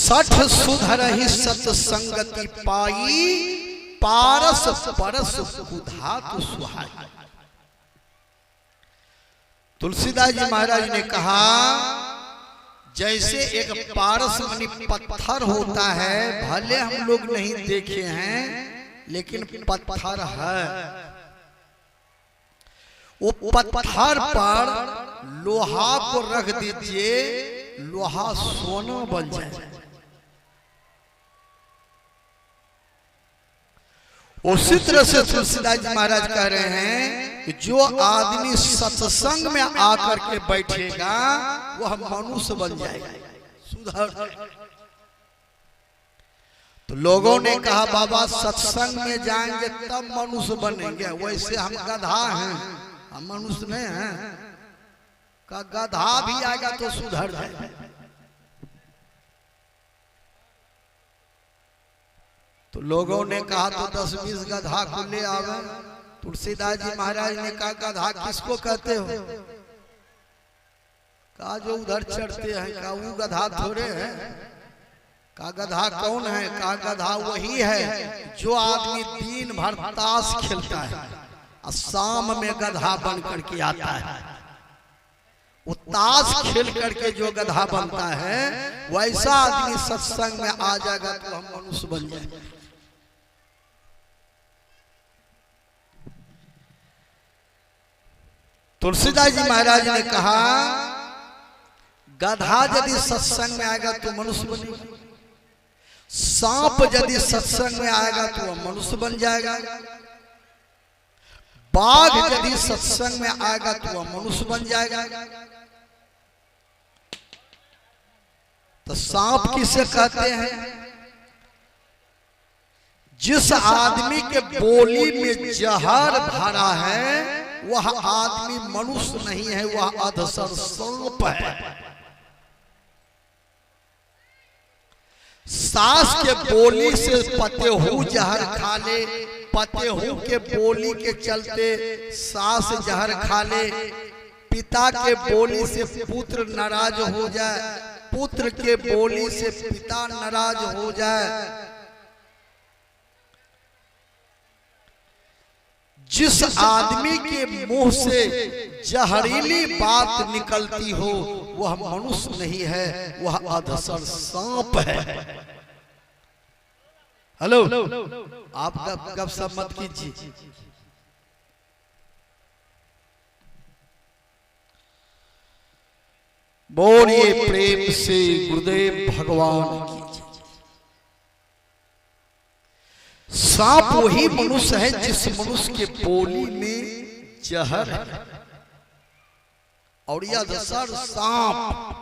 सठ सुधरहि सत्संगति पाई, पारस परस कुधातु सुहाई। तुलसीदास जी महाराज ने कहा जैसे एक पारस मणि पत्थर होता है, भले हम लोग नहीं देखे हैं लेकिन पत्थर है, वो पत्थर पर लोहा को रख दीजिए, लोहा सोना बन जाए। उसी तरह से तुलसीदास जी महाराज कह रहे हैं कि जो आदमी सत्संग में आकर के बैठेगा वह मनुष्य बन जाएगा, सुधर। तो लोगों ने कहा बाबा सत्संग में जाएंगे तब मनुष्य बनेंगे, वैसे हम गधा हैं, हम मनुष्य नहीं हैं। का गधा भी आएगा तो सुधर जाएगा। तो लोगों ने कहा तो 10-20 गधा को ले आवे। तुलसीदास जी महाराज ने कहा गधा किसको कहते हो? कहा जो उधर चढ़ते हैं। कहा वो गधा थोड़े हैं। कहा गधा कौन है? कहा गधा वही है जो आदमी दिन भर ताश खेलता है और शाम में गधा बन करके आता है। वो ताश खेल करके जो गधा बनता है वैसा आदमी सत्संग में आ जाएगा तो हम मनुष्य बन जाएंगे। तुलसीदास जी महाराज ने कहा गधा यदि सत्संग में आएगा तो मनुष्य बनेगा, सांप यदि सत्संग में आएगा तो वह मनुष्य बन जाएगा, बाघ यदि सत्संग में आएगा तो वह मनुष्य बन जाएगा। तो सांप किसे कहते हैं? जिस आदमी के बोली में जहर भरा है वह आदमी मनुष्य नहीं है, वह अधसर सांप है। सास के बोली से पतेहू जहर खा ले, पतेहू के बोली के चलते सास जहर खा ले, पिता के बोली से पुत्र नाराज हो जाए, पुत्र के बोली से पिता नाराज हो जाए। जिस आदमी के मुंह से जहरीली बात निकलती हो वह मनुष्य नहीं है, वह अधसर सांप है। हेलो, आप कब सब मत कीजिए। बोलिए प्रेम से गुरुदेव भगवान की। सांप वही मनुष्य है जिस मनुष्य के बोली में जहर है, और यह अधसर सांप।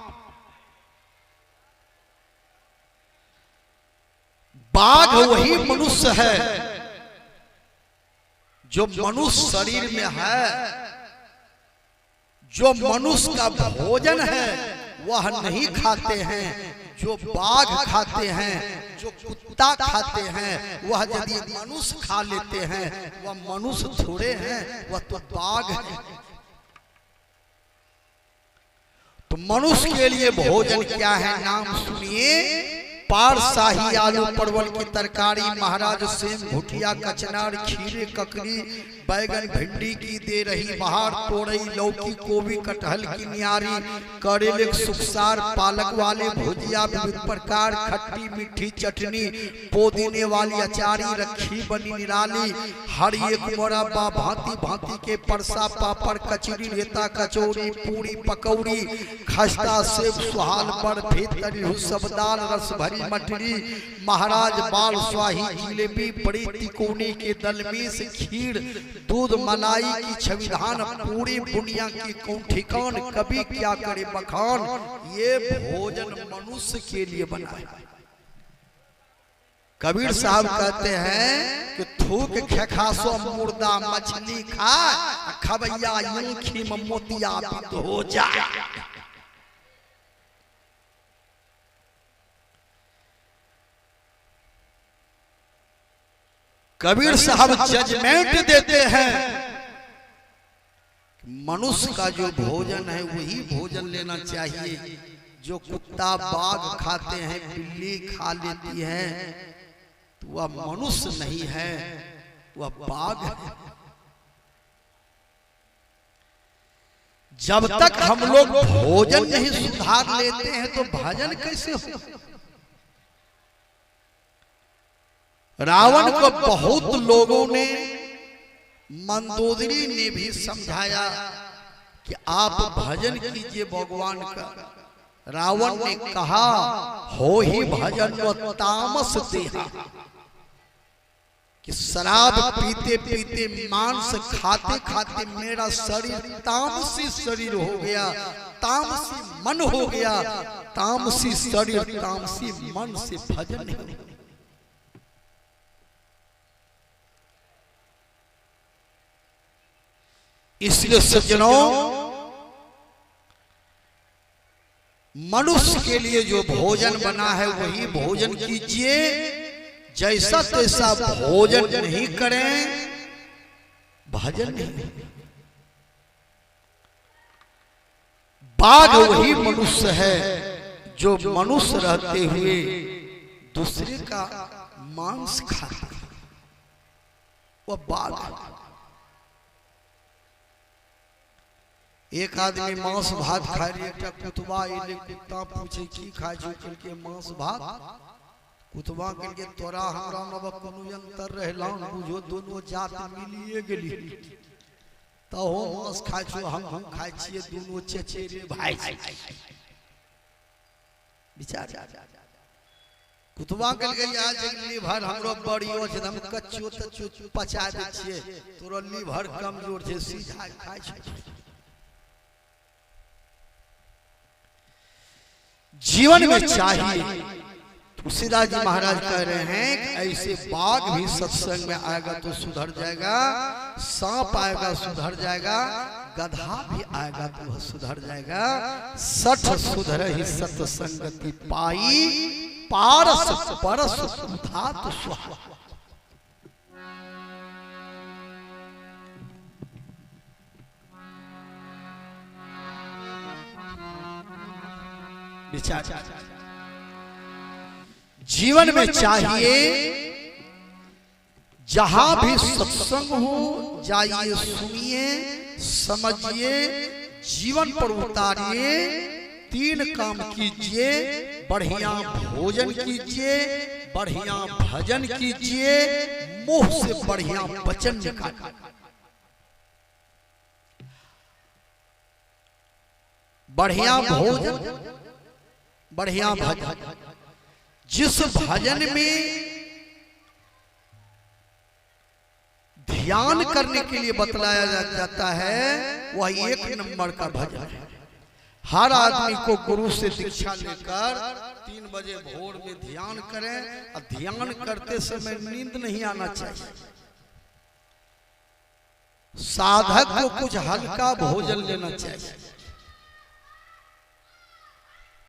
बाघ वही मनुष्य है जो मनुष्य शरीर में है, जो मनुष्य का भोजन है वह नहीं खाते हैं, जो बाघ खाते हैं, जो कुत्ता खाते हैं, वह यदि मनुष्य खा लेते हैं वह मनुष्य थोड़े हैं, वह तो बाघ है। तो मनुष्य के लिए भोजन क्या है? नाम सुनिए। पार शाही आलू परवल की तरकारी, महाराज सेम भुटिया कचनार, खीरे ककड़ी बैगन भिंडी की दे रही बहार, तोरई लौकी गोभी कटहल की नियारी, करेले सुखसार, पालक वाले भुजिया, विविध प्रकार खट्टी मीठी चटनी, पुदीने वाली अचारी रखी बनी निराली, हर एक मुरब्बा भांति भांति के परसा पापड़ कचरी रेता कचौड़ी पूरी पकौड़ी, खस्ता सेब सुहाल बर्फी तरी सब दाल रस भरी मठरी, महाराज बाल स्वाही जिलेबी बड़ी तिकोनी के दलमीस, खीर दूध मलाई की छविधान, पूरी बुनिया की ठिकान, कभी क्या करे बखान। ये भोजन मनुष्य के लिए बना है। कबीर साहब कहते हैं कि थूक खेखासो मुर्दा मछली खा, खबैया यूंखी में मोतिया हो जाए। कबीर साहब जजमेंट देते हैं मनुष्य का जो भोजन है वही भोजन लेना चाहिए जो कुत्ता बाघ खाते हैं, बिल्ली खा लेती है, तो वह मनुष्य नहीं है, वह बाघ है। जब तक हम लोग भोजन नहीं सुधार लेते हैं तो भजन कैसे हो? रावण को बहुत लोगों ने, मंदोदरी ने भी समझाया कि आप भजन कीजिए भगवान का। रावण ने कहा, हो ही भजन व तामस देहा, कि शराब पीते पीते, मांस खाते खाते मेरा शरीर तामसी शरीर हो गया, तामसी मन हो गया। तामसी शरीर तामसी मन से भजन नहीं हो। इसलिए सज्जनों, मनुष्य के लिए जो भोजन बना है वही भोजन कीजिए। जैसा तैसा भोजन नहीं करें, भजन नहीं। बाघ वही मनुष्य है जो मनुष्य रहते हुए दूसरे का मांस खाता है, वह बाघ है। एक आदमी मांस भात खाए, एक कुतबा कुत्ता पूछे की खाए के मांस भात। कुतबा के तोरा हमरा नब कोनो अंतर रहला, बुझो दोनों जात मिलिए गेली, तो हो मांस खाय छो, हम खाय छिए, दोनों चचेरे भाई विचार। कुतबा के आज लीवर हमरो बड़ियो छै, हम कच्चो त पचा दे छिए, तोरा लीवर कमजोर छै, सीधा खाय छै। जीवन में चाहिए, तुलसीदास जी महाराज कह रहे हैं कि ऐसे बाघ भी सत्संग में आएगा तो सुधर जाएगा, सांप आएगा सुधर जाएगा, गधा भी आएगा तो वह सुधर जाएगा। सठ सुधर ही सत्संगति पाई, पारस परस सुधा तो सुहा। जीवन में चाहिए, जहां भी सत्संग हो जाइए, सुनिए, समझिए, जीवन पर उतारिए, तीन काम कीजिए। बढ़िया भोजन कीजिए, बढ़िया भजन कीजिए, मुंह से बढ़िया वचन निकालिए। बढ़िया भोजन, बढ़िया भजन। जिस भजन में ध्यान करने के लिए बतलाया जाता है वह एक नंबर का भजन है। हर आदमी को गुरु से दीक्षा लेकर 3 बजे भोर में ध्यान करें, और ध्यान करते समय नींद नहीं आना चाहिए। साधक को कुछ हल्का भोजन लेना चाहिए।